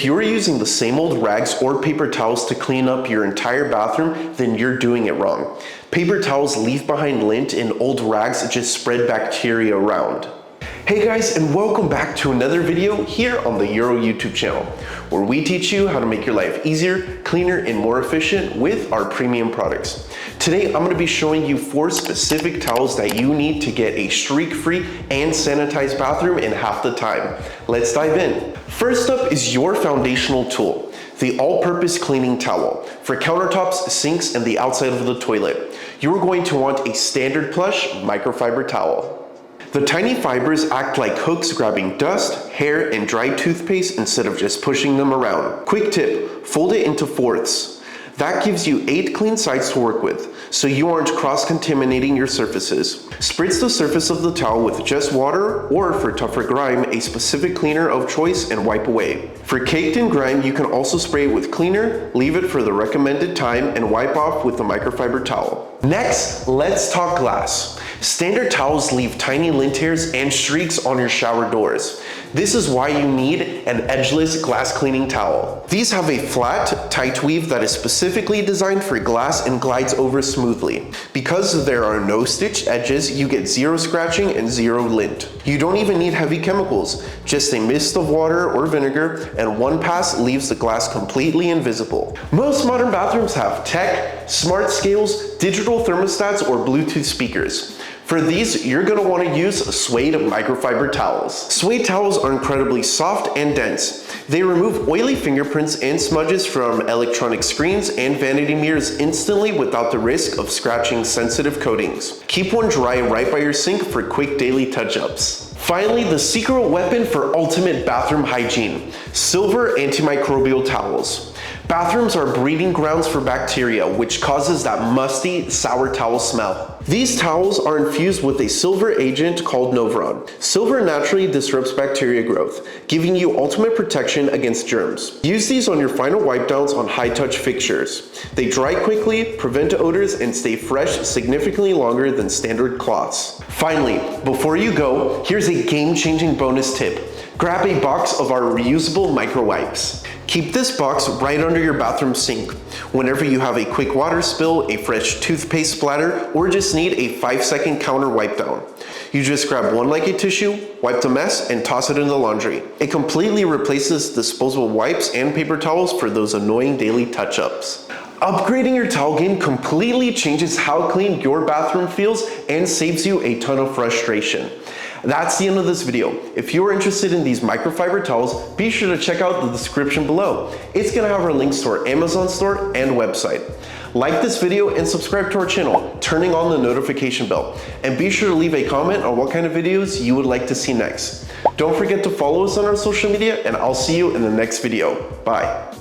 If you're using the same old rags or paper towels to clean up your entire bathroom, then you're doing it wrong. Paper towels leave behind lint and old rags just spread bacteria around. Hey guys, and welcome back to another video here on the Euro YouTube channel, where we teach you how to make your life easier, cleaner, and more efficient with our premium products. Today, I'm going to be showing you 4 specific towels that you need to get a streak-free and sanitized bathroom in half the time. Let's dive in. First up is your foundational tool, the all-purpose cleaning towel for countertops, sinks, and the outside of the toilet. You're going to want a standard plush microfiber towel. The tiny fibers act like hooks, grabbing dust, hair, and dried toothpaste instead of just pushing them around. Quick tip, fold it into fourths. That gives you 8 clean sides to work with, so you aren't cross-contaminating your surfaces. Spritz the surface of the towel with just water, or for tougher grime, a specific cleaner of choice, and wipe away. For caked in grime, you can also spray it with cleaner, leave it for the recommended time, and wipe off with the microfiber towel. Next, let's talk glass. Standard towels leave tiny lint hairs and streaks on your shower doors. This is why you need an edgeless glass cleaning towel. These have a flat, tight weave that is specifically designed for glass and glides over smoothly. Because there are no stitched edges, you get 0 scratching and 0 lint. You don't even need heavy chemicals, just a mist of water or vinegar, and one pass leaves the glass completely invisible. Most modern bathrooms have tech, smart scales, digital thermostats, or Bluetooth speakers. For these, you're going to want to use Suede microfiber towels. Suede towels are incredibly soft and dense. They remove oily fingerprints and smudges from electronic screens and vanity mirrors instantly without the risk of scratching sensitive coatings. Keep one dry right by your sink for quick daily touch-ups. Finally, the secret weapon for ultimate bathroom hygiene: silver antimicrobial towels. Bathrooms are breeding grounds for bacteria, which causes that musty, sour towel smell. These towels are infused with a silver agent called Novron. Silver naturally disrupts bacteria growth, giving you ultimate protection against germs. Use these on your final wipe downs on high-touch fixtures. They dry quickly, prevent odors, and stay fresh significantly longer than standard cloths. Finally, before you go, here's a game-changing bonus tip. Grab a box of our reusable micro wipes. Keep this box right under your bathroom sink. Whenever you have a quick water spill, a fresh toothpaste splatter, or just need a 5-second counter wipe down, you just grab one like a tissue, wipe the mess, and toss it in the laundry. It completely replaces disposable wipes and paper towels for those annoying daily touch-ups. Upgrading your towel game completely changes how clean your bathroom feels and saves you a ton of frustration. That's the end of this video. If you're interested in these microfiber towels, be sure to check out the description below. It's gonna have our links to our Amazon store and website. Like this video and subscribe to our channel, turning on the notification bell. And be sure to leave a comment on what kind of videos you would like to see next. Don't forget to follow us on our social media, and I'll see you in the next video. Bye.